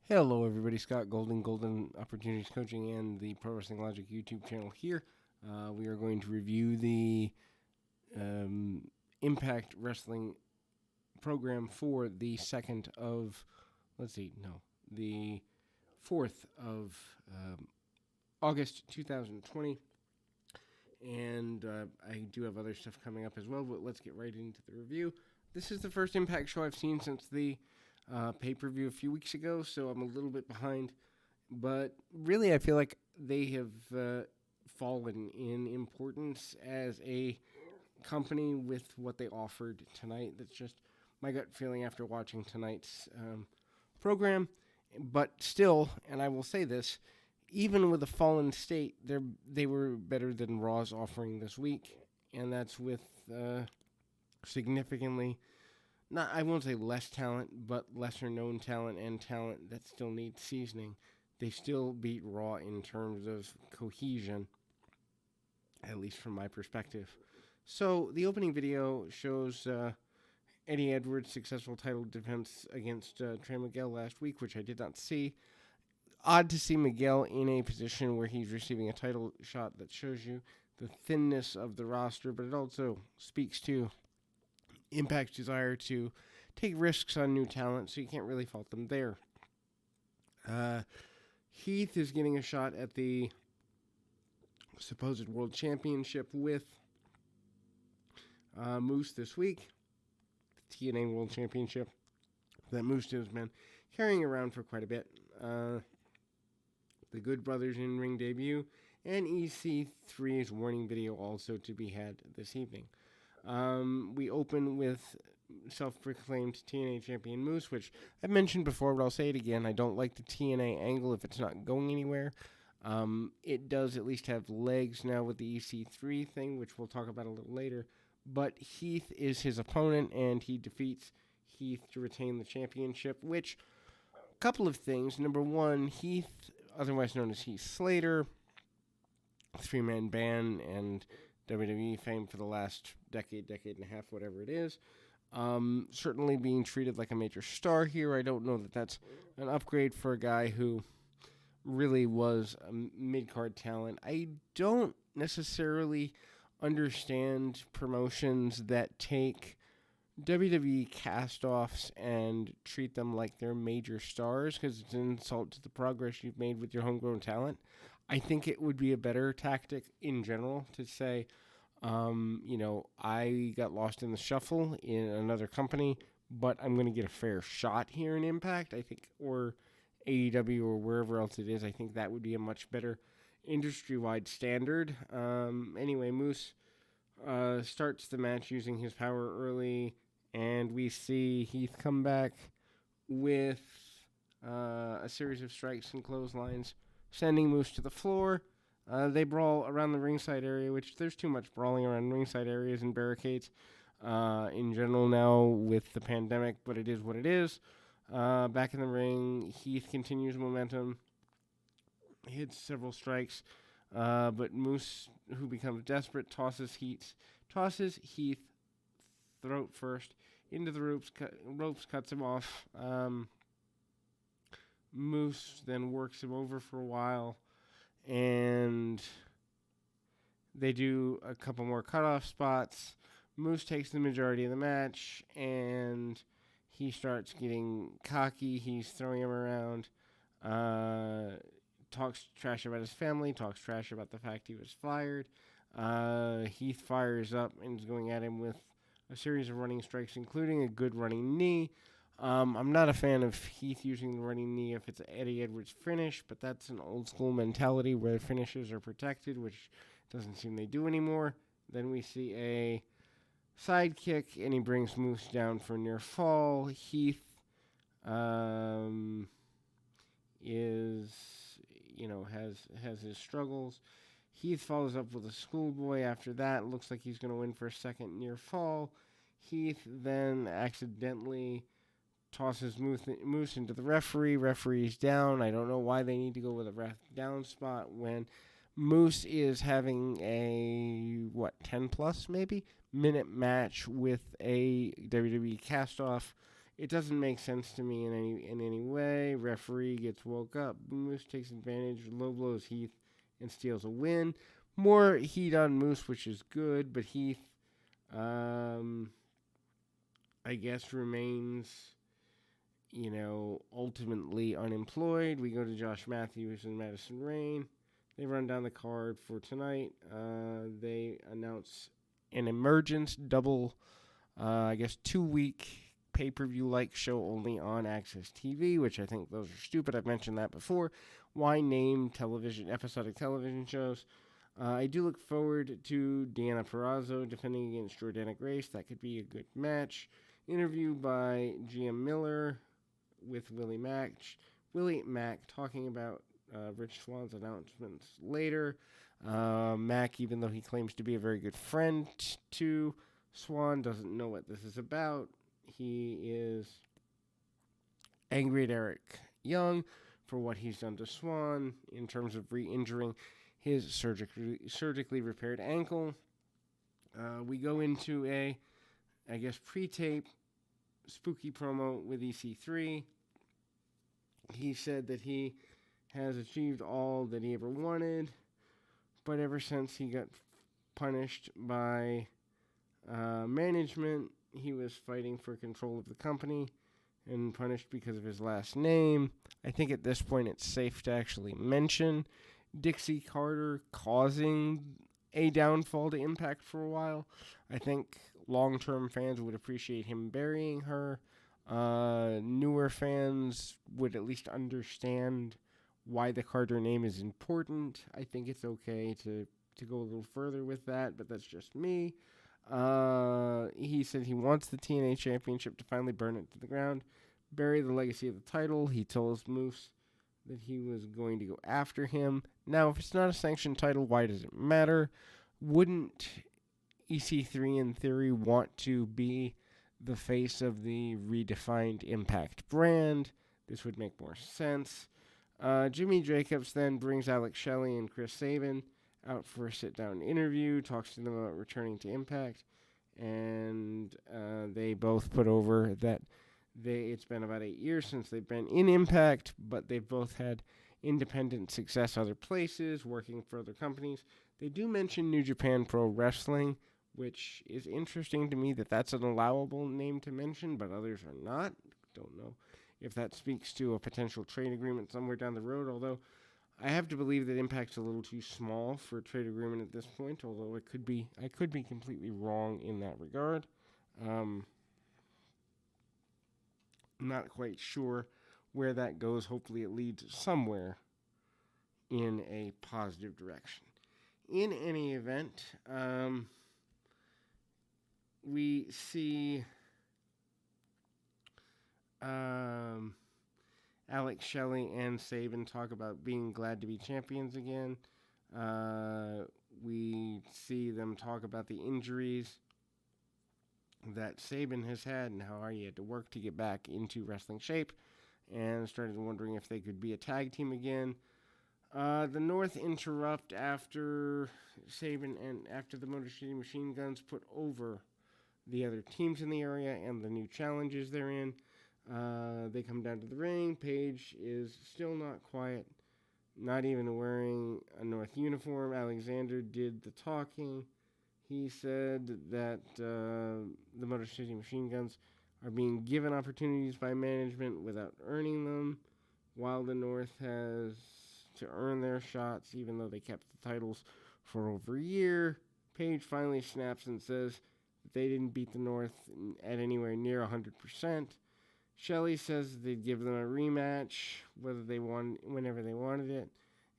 Hello, everybody. Scott Golden, Golden Opportunities Coaching, and the Pro Wrestling Logic YouTube channel here. We are going to review the Impact Wrestling program for the the 4th of August 2020. And I do have other stuff coming up as well, but let's get right into the review. This is the first Impact show I've seen since the pay-per-view a few weeks ago, so I'm a little bit behind. But really, I feel like they have fallen in importance as a company with what they offered tonight. That's just my gut feeling after watching tonight's program. But still, and I will say this, even with a fallen state, they were better than Raw's offering this week, and that's with significantly, not, I won't say less talent, but lesser known talent and talent that still needs seasoning. They still beat Raw in terms of cohesion, at least from my perspective. So the opening video shows Eddie Edwards' successful title defense against Trey Miguel last week, which I did not see. Odd to see Miguel in a position where he's receiving a title shot. That shows you the thinness of the roster, but it also speaks to Impact's desire to take risks on new talent, so you can't really fault them there. Heath is getting a shot at the supposed world championship with Moose this week. The TNA World Championship that Moose has been carrying around for quite a bit. The Good Brothers in-ring debut, and EC3's warning video also to be had this evening. We open with self-proclaimed TNA champion Moose, which I've mentioned before, but I'll say it again. I don't like the TNA angle if it's not going anywhere. It does at least have legs now with the EC3 thing, which we'll talk about a little later. But Heath is his opponent, and he defeats Heath to retain the championship, which, a couple of things. Number one, Heath, otherwise known as Heath Slater, three-man band, and WWE fame for the last decade and a half, whatever it is. Certainly being treated like a major star here. I don't know that that's an upgrade for a guy who really was a mid-card talent. I don't necessarily understand promotions that take WWE cast-offs and treat them like they're major stars, because it's an insult to the progress you've made with your homegrown talent. I think it would be a better tactic in general to say, I got lost in the shuffle in another company, but I'm going to get a fair shot here in Impact, I think, or AEW or wherever else it is. I think that would be a much better industry-wide standard. Anyway, Moose starts the match using his power early, and we see Heath come back with a series of strikes and clotheslines, sending Moose to the floor. They brawl around the ringside area, which there's too much brawling around ringside areas and barricades in general now with the pandemic, but it is what it is. Back in the ring, Heath continues momentum, hits several strikes, but Moose, who becomes desperate, tosses Heath throat first into the ropes, cuts him off. Moose then works him over for a while, and they do a couple more cutoff spots. Moose takes the majority of the match, and he starts getting cocky. He's throwing him around, talks trash about his family, talks trash about the fact he was fired. Heath fires up and is going at him with a series of running strikes, including a good running knee. I'm not a fan of Heath using the running knee if it's Eddie Edwards' finish, but that's an old school mentality where finishes are protected, which doesn't seem they do anymore. Then we see a side kick, and he brings Moose down for a near fall. Heath has his struggles. Heath follows up with a schoolboy after that. Looks like he's going to win for a second near fall. Heath then accidentally tosses Moose into the referee. Referee's down. I don't know why they need to go with a ref down spot when Moose is having a, 10 plus maybe minute match with a WWE cast-off It doesn't make sense to me in any way. Referee gets woke up. Moose takes advantage, low blows Heath, and steals a win. More heat on Moose, which is good, but Heath, I guess, remains, ultimately unemployed. We go to Josh Matthews and Madison Rain. They run down the card for tonight. They announce an Emergence double, 2-week pay-per-view-like show only on Access TV, which I think those are stupid. I've mentioned that before. Why name episodic television shows? I do look forward to Deanna Purrazzo defending against Jordana Grace. That could be a good match. Interview by GM Miller with Willie Mack. Willie Mack talking about Rich Swann's announcements later. Mack, even though he claims to be a very good friend to Swann, doesn't know what this is about. He is angry at Eric Young for what he's done to Swann in terms of re-injuring his surgically repaired ankle. We go into a, pre-tape spooky promo with EC3. He said that he has achieved all that he ever wanted, but ever since he got punished by management, he was fighting for control of the company and punished because of his last name. I think at this point it's safe to actually mention Dixie Carter causing a downfall to Impact for a while. I think long-term fans would appreciate him burying her. Newer fans would at least understand why the Carter name is important. I think it's okay to go a little further with that, but that's just me. He said he wants the TNA Championship to finally burn it to the ground, bury the legacy of the title. He told Moose that he was going to go after him. Now, if it's not a sanctioned title, why does it matter? Wouldn't EC3 in theory want to be the face of the redefined Impact brand? This would make more sense. Jimmy Jacobs then brings Alex Shelley and Chris Sabin out for a sit-down interview, talks to them about returning to Impact, and they both put over that it's been about 8 years since they've been in Impact, but they've both had independent success other places, working for other companies. They do mention New Japan Pro Wrestling, which is interesting to me that that's an allowable name to mention, but others are not. Don't know if that speaks to a potential trade agreement somewhere down the road, although I have to believe that Impact's a little too small for a trade agreement at this point, although I could be completely wrong in that regard. Not quite sure where that goes. Hopefully it leads somewhere in a positive direction. In any event, we see Alex Shelley and Sabin talk about being glad to be champions again. We see them talk about the injuries that Sabin has had and how he had to work to get back into wrestling shape, and started wondering if they could be a tag team again. The North interrupt after Sabin and after the Motor City Machine Guns put over the other teams in the area and the new challenges they're in. They come down to the ring. Paige is still not quiet, not even wearing a North uniform. Alexander did the talking. He said that the Motor City Machine Guns are being given opportunities by management without earning them, while the North has to earn their shots, even though they kept the titles for over a year. Paige finally snaps and says that they didn't beat the North at anywhere near 100%. Shelley says they'd give them a rematch whenever they wanted it,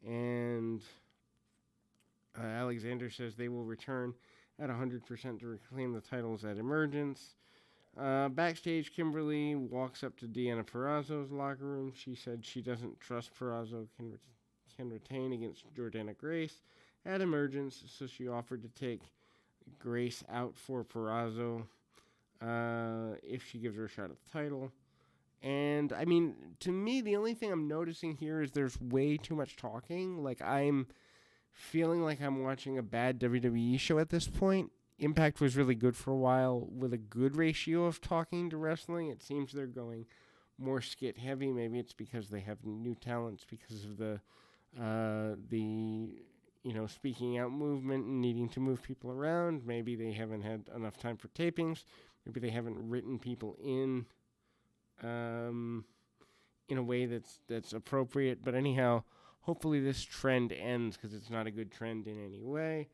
and Alexander says they will return at 100% to reclaim the titles at Emergence. Backstage, Kimberly walks up to Deanna Purrazzo's locker room. She said she doesn't trust Purrazzo can retain against Jordana Grace at Emergence, so she offered to take Grace out for Purrazzo if she gives her a shot at the title. And, I mean, to me, the only thing I'm noticing here is there's way too much talking. Like, I'm feeling like I'm watching a bad WWE show at this point. Impact was really good for a while with a good ratio of talking to wrestling. It seems they're going more skit heavy. Maybe it's because they have new talents because of the speaking out movement and needing to move people around. Maybe they haven't had enough time for tapings. Maybe they haven't written people in a way that's appropriate. But anyhow, hopefully this trend ends because it's not a good trend in any way.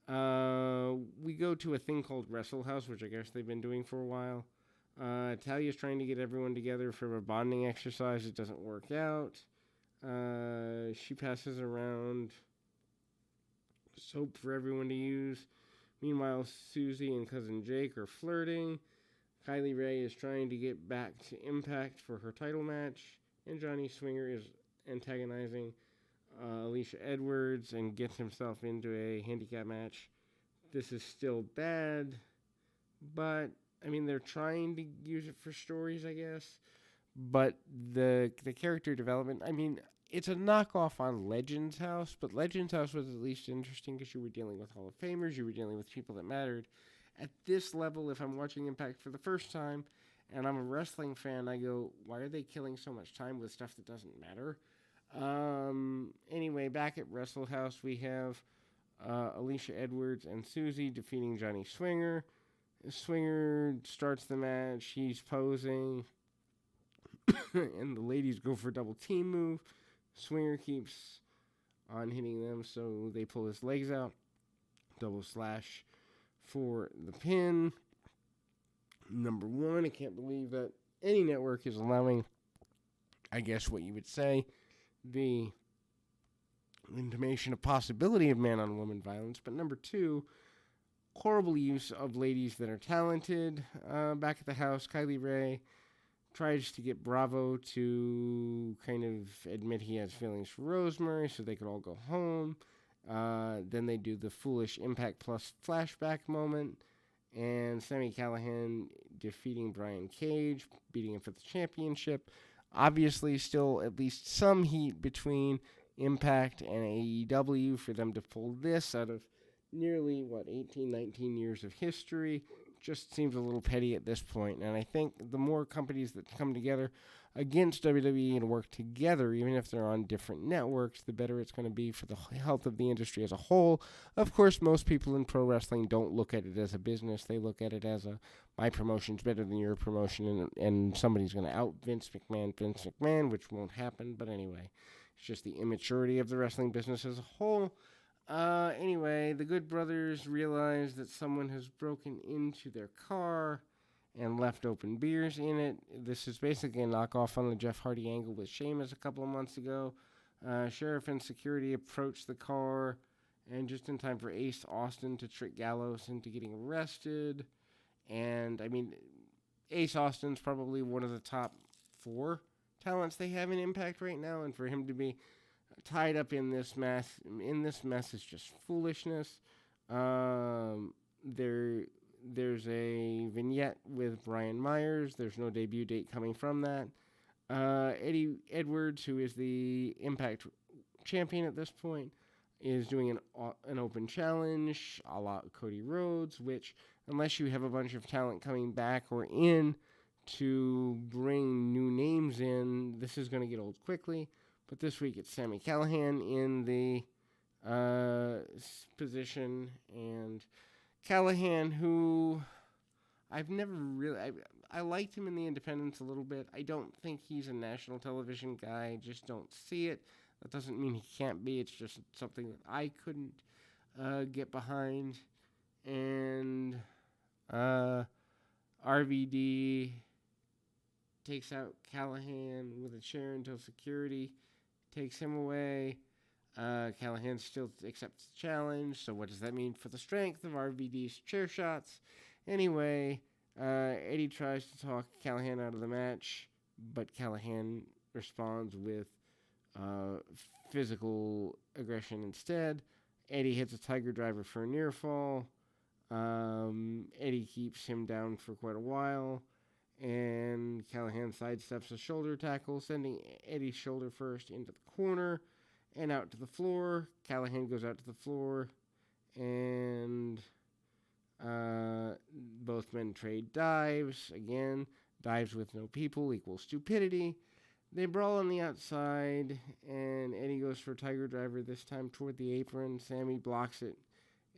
We go to a thing called Wrestle House, which I guess they've been doing for a while. Talia's trying to get everyone together for a bonding exercise. It doesn't work out. She passes around soap for everyone to use. Meanwhile, Susie and cousin Jake are flirting. Kylie Rae is trying to get back to Impact for her title match. And Johnny Swinger is antagonizing Alicia Edwards and gets himself into a handicap match. This is still bad, but they're trying to use it for stories, I guess. But the character development, it's a knockoff on Legends House, but Legends House was at least interesting because you were dealing with Hall of Famers, you were dealing with people that mattered. At this level, if I'm watching Impact for the first time and I'm a wrestling fan, I go, why are they killing so much time with stuff that doesn't matter? Anyway, back at Wrestle House, we have Alicia Edwards and Susie defeating Johnny Swinger. Swinger starts the match. He's posing. And the ladies go for a double team move. Swinger keeps on hitting them, so they pull his legs out. Double slash for the pin. Number one, I can't believe that any network is allowing, I guess what you would say, the intimation of possibility of man-on-woman violence. But number two, horrible use of ladies that are talented. Back at the house, Kylie Rae tries to get Bravo to kind of admit he has feelings for Rosemary so they could all go home. Then they do the foolish Impact Plus flashback moment. And Sami Callihan defeating Brian Cage, beating him for the championship. Obviously, still at least some heat between Impact and AEW for them to pull this out of nearly, 18, 19 years of history. Just seems a little petty at this point. And I think the more companies that come together against WWE and work together, even if they're on different networks, the better it's going to be for the health of the industry as a whole. Of course, most people in pro wrestling don't look at it as a business. They look at it as my promotion's better than your promotion, and somebody's going to out Vince McMahon, which won't happen. But anyway, it's just the immaturity of the wrestling business as a whole. Anyway, the Good Brothers realize that someone has broken into their car and left open beers in it. This is basically a knockoff on the Jeff Hardy angle with Sheamus a couple of months ago. Sheriff and security approach the car, and just in time for Ace Austin to trick Gallows into getting arrested. And, Ace Austin's probably one of the top 4 talents they have in Impact right now, and for him to be tied up in this mess is just foolishness. There's a vignette with Brian Myers. There's no debut date coming from that. Eddie Edwards, who is the Impact champion at this point, is doing an open challenge a la Cody Rhodes, which, unless you have a bunch of talent coming back or in to bring new names in, this is going to get old quickly. But this week it's Sami Callihan in the position, and Callihan, who I've never really... I liked him in the independents a little bit. I don't think he's a national television guy. I just don't see it. That doesn't mean he can't be. It's just something that I couldn't get behind. And RVD takes out Callihan with a chair until security takes him away. Callihan still accepts the challenge. So what does that mean for the strength of RVD's chair shots? Anyway, Eddie tries to talk Callihan out of the match, but Callihan responds with physical aggression instead. Eddie hits a Tiger Driver for a near fall. Eddie keeps him down for quite a while, and Callihan sidesteps a shoulder tackle, sending Eddie's shoulder first into the corner and out to the floor. Callihan goes out to the floor, and Uh, Both men trade dives. Again, dives with no people equals stupidity. They brawl on the outside, and Eddie goes for Tiger Driver this time toward the apron. Sammy blocks it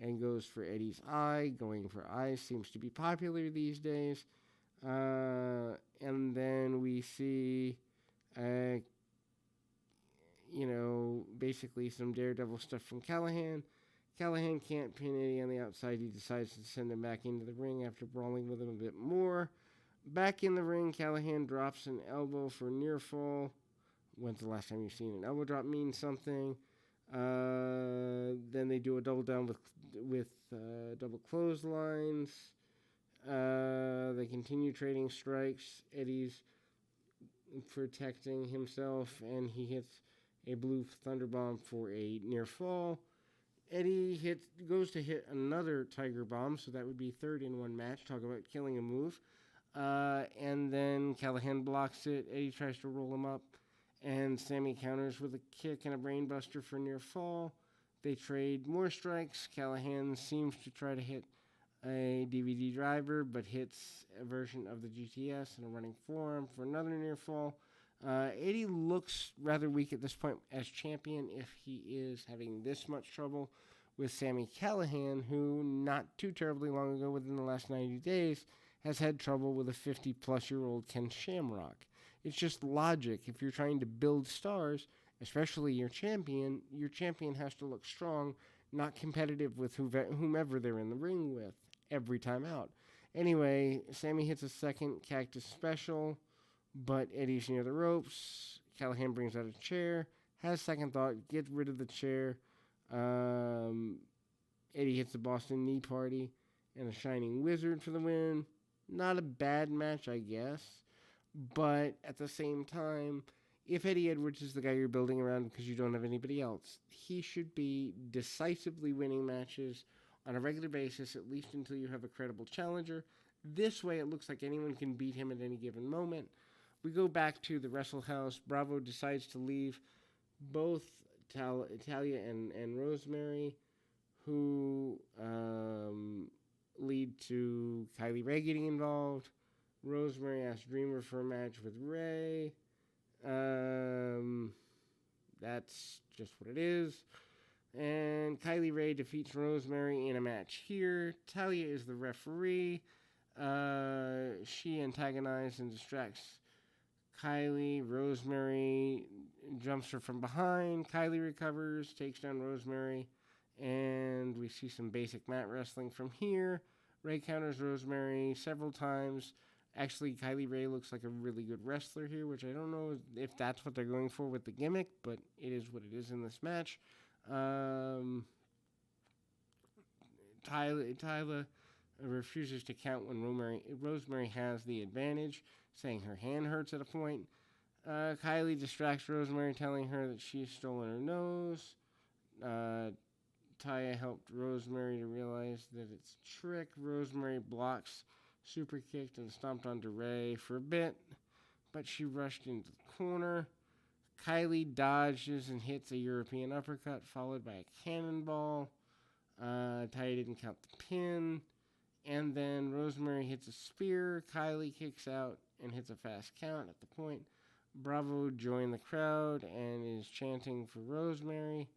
and goes for Eddie's eye. Going for eyes seems to be popular these days. And then we see, uh, basically some daredevil stuff from Callahan. Callahan can't pin Eddie on the outside. He decides to send him back into the ring after brawling with him a bit more. Back in the ring, Callahan drops an elbow for near fall. When's the last time you've seen an elbow drop mean something? Then they do a double down with double clotheslines. They continue trading strikes. Eddie's protecting himself, and he hits a blue thunderbomb for a near fall. Eddie goes to hit another Tiger Bomb, so that would be third in one match. Talk about killing a move. And then Callahan blocks it. Eddie tries to roll him up, and Sammy counters with a kick and a brainbuster for near fall. They trade more strikes. Callahan seems to try to hit a DVD driver, but hits a version of the GTS and a running forearm for another near fall. Eddie looks rather weak at this point as champion if he is having this much trouble with Sammy Callahan, who not too terribly long ago, within the last 90 days, has had trouble with a 50-plus-year-old Ken Shamrock. It's just logic. If you're trying to build stars, especially your champion has to look strong, not competitive with whomever they're in the ring with every time out. Anyway, Sammy hits a second Cactus Special, but Eddie's near the ropes. Callahan brings out a chair, has second thought, gets rid of the chair. Eddie hits the Boston Knee Party and a Shining Wizard for the win. Not a bad match, I guess. But at the same time, if Eddie Edwards is the guy you're building around because you don't have anybody else, he should be decisively winning matches on a regular basis, at least until you have a credible challenger. This way, it looks like anyone can beat him at any given moment. We go back to the Wrestle House. Bravo decides to leave both Talia and Rosemary, who lead to Kylie Ray getting involved. Rosemary asks Dreamer for a match with Ray. That's just what it is. And Kylie Ray defeats Rosemary in a match here. Talia is the referee. She antagonizes and distracts Kylie. Rosemary jumps her from behind. Kylie recovers, takes down Rosemary, and we see some basic mat wrestling from here. Ray counters Rosemary several times. Actually, Kylie Ray looks like a really good wrestler here, which I don't know if that's what they're going for with the gimmick, but it is what it is in this match. Tyler refuses to count when Rosemary has the advantage, saying her hand hurts at a point. Kylie distracts Rosemary, telling her that she's stolen her nose. Taya helped Rosemary to realize that it's a trick. Rosemary blocks, super kicked, and stomped onto Ray for a bit, but she rushed into the corner. Kylie dodges and hits a European uppercut, followed by a cannonball. Taya didn't count the pin. And then Rosemary hits a spear. Kylie kicks out and hits a fast count at the point. Bravo joined the crowd and is chanting for Rosemary.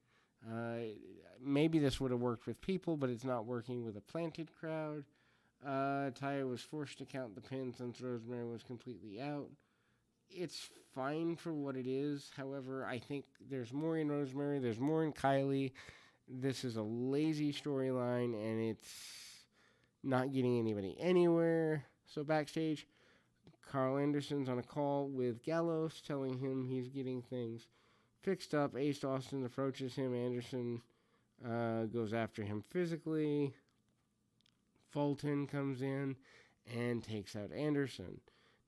Maybe this would have worked with people, but it's not working with a planted crowd. Taya was forced to count the pin since Rosemary was completely out. It's fine for what it is. However, I think there's more in Rosemary. There's more in Kylie. This is a lazy storyline, and it's not getting anybody anywhere. So backstage, Carl Anderson's on a call with Gallows, telling him he's getting things fixed up. Ace Austin approaches him. Anderson goes after him physically. Fulton comes in and takes out Anderson.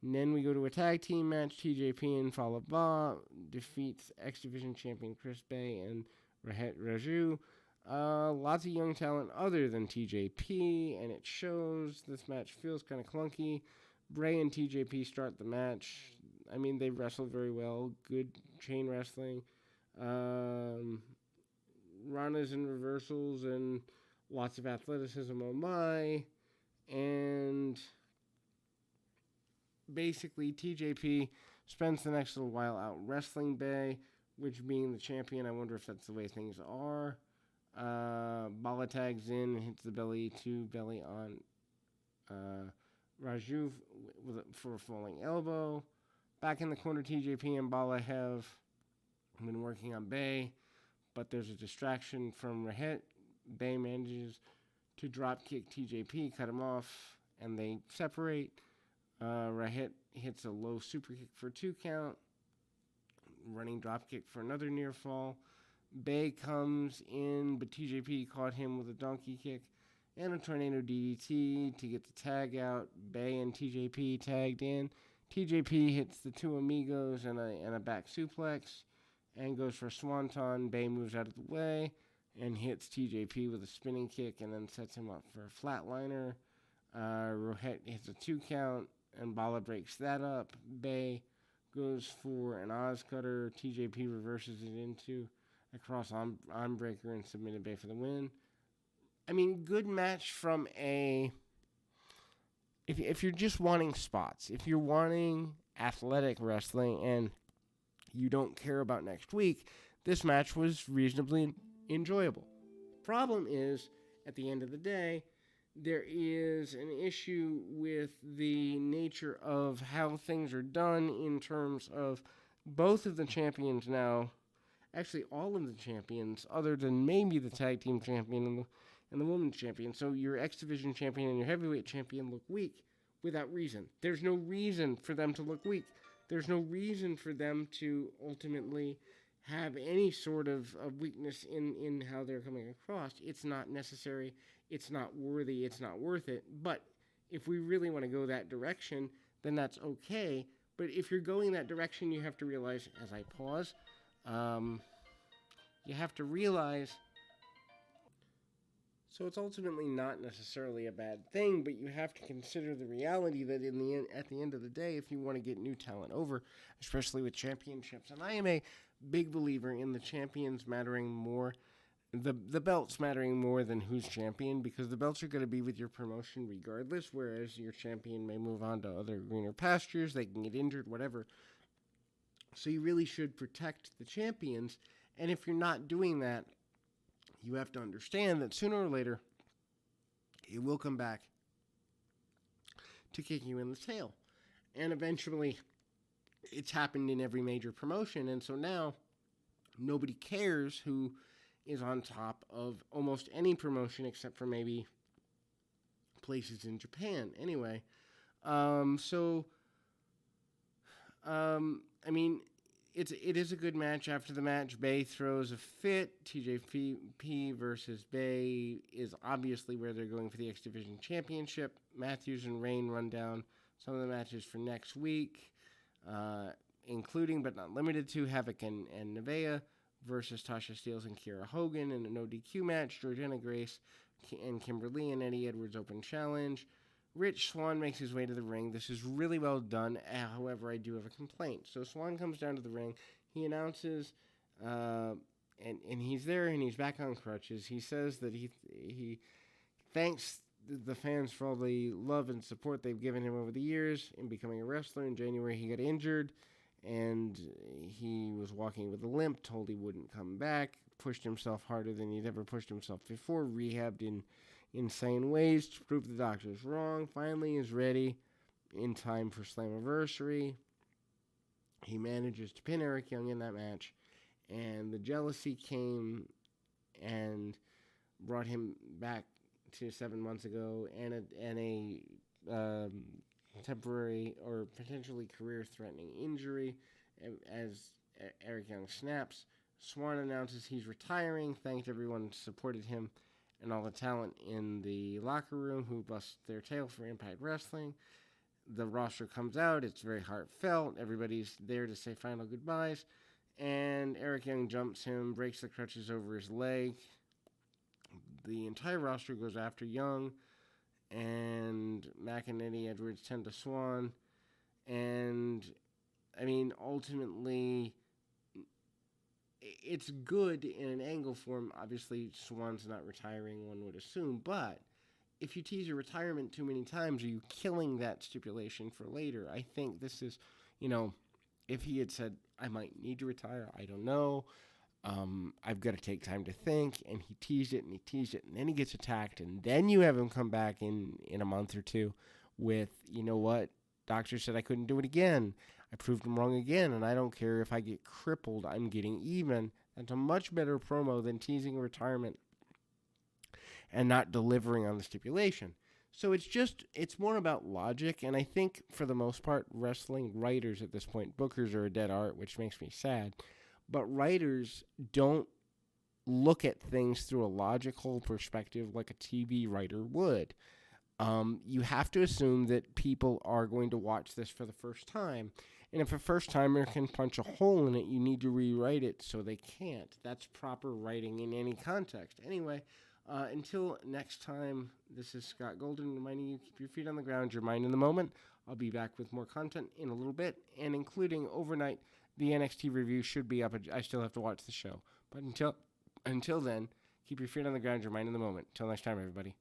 And then we go to a tag team match. TJP and Fallah Bahh defeats X Division champion Chris Bay and Rahet Raju. Lots of young talent other than TJP, and it shows. This match feels kind of clunky. Bray and TJP start the match. I mean, they wrestle very well. Good chain wrestling. Runners and reversals and lots of athleticism. Oh my. And basically, TJP spends the next little while out wrestling Bay, which being the champion, I wonder if that's the way things are. Bala tags in and hits the belly to belly on Raju for a falling elbow. Back in the corner, TJP and Bala have been working on Bay, but there's a distraction from Rahet. Bay manages to drop kick TJP, cut him off, and they separate. Rahet hits a low super kick for a 2 count. Running drop kick for another near fall. Bay comes in, but TJP caught him with a donkey kick and a tornado DDT to get the tag out. Bay and TJP tagged in. TJP hits the 2 amigos and a back suplex and goes for a swanton. Bay moves out of the way and hits TJP with a spinning kick and then sets him up for a flatliner. Rahet hits a 2 count and Bala breaks that up. Bay goes for an Oz cutter. TJP reverses it into a cross arm breaker and submitted Bay for the win. I mean, good match from a... If you're just wanting spots, if you're wanting athletic wrestling and you don't care about next week, this match was reasonably enjoyable. Problem is, at the end of the day, there is an issue with the nature of how things are done in terms of both of the champions now, actually all of the champions, other than maybe the tag team champion and the women's champion. So your X Division champion and your heavyweight champion look weak without reason. There's no reason for them to look weak. There's no reason for them to ultimately have any sort of weakness in how they're coming across. It's not necessary. It's not worthy. It's not worth it. But if we really want to go that direction, then that's okay. But if you're going that direction, you have to realize, as I pause, you have to realize, so it's ultimately not necessarily a bad thing, but you have to consider the reality that at the end of the day, if you want to get new talent over, especially with championships, and I am a big believer in the champions mattering more, the belts mattering more than who's champion, because the belts are going to be with your promotion regardless, whereas your champion may move on to other greener pastures, they can get injured, whatever. So you really should protect the champions, and if you're not doing that, you have to understand that sooner or later, it will come back to kick you in the tail. And eventually, it's happened in every major promotion, and so now nobody cares who is on top of almost any promotion except for maybe places in Japan. Anyway, I mean, it is a good match. After the match, Bay throws a fit. TJP versus Bay is obviously where they're going for the X Division Championship. Matthews and Rain run down some of the matches for next week, including but not limited to Havoc and Nevaeh versus Tasha Steelz and Kiera Hogan in an ODQ match. Georgiana Grace and Kimberly and Eddie Edwards Open Challenge. Rich Swann makes his way to the ring. This is really well done. However, I do have a complaint. So Swann comes down to the ring. He announces, and he's there and he's back on crutches. He says that he thanks the fans for all the love and support they've given him over the years in becoming a wrestler. In January, he got injured, and he was walking with a limp, told he wouldn't come back, pushed himself harder than he'd ever pushed himself before, rehabbed in insane ways to prove the doctors wrong. Finally is ready in time for Slammiversary. He manages to pin Eric Young in that match, and the jealousy came and brought him back to 7 months ago, and a temporary or potentially career-threatening injury as Eric Young snaps. Swann announces he's retiring, thanked everyone who supported him and all the talent in the locker room who bust their tail for Impact Wrestling. The roster comes out. It's very heartfelt. Everybody's there to say final goodbyes. And Eric Young jumps him, breaks the crutches over his leg. The entire roster goes after Young. And Mac and Eddie Edwards tend to Swann. And, I mean, ultimately, it's good in an angle form. Obviously, Swann's not retiring, one would assume, but if you tease your retirement too many times, are you killing that stipulation for later? I think this is, if he had said, I might need to retire, I don't know. I've got to take time to think, and he teased it, and then he gets attacked, and then you have him come back in a month or two with, you know what, doctor said I couldn't do it again. I proved him wrong again, and I don't care if I get crippled, I'm getting even. That's a much better promo than teasing a retirement and not delivering on the stipulation. So it's more about logic, and I think for the most part, wrestling writers at this point, bookers are a dead art, which makes me sad, but writers don't look at things through a logical perspective like a TV writer would. You have to assume that people are going to watch this for the first time. And if a first timer can punch a hole in it, you need to rewrite it so they can't. That's proper writing in any context. Anyway, until next time, this is Scott Golden reminding you, keep your feet on the ground, your mind in the moment. I'll be back with more content in a little bit, and including overnight, the NXT review should be up. I still have to watch the show. But until then, keep your feet on the ground, your mind in the moment. Until next time, everybody.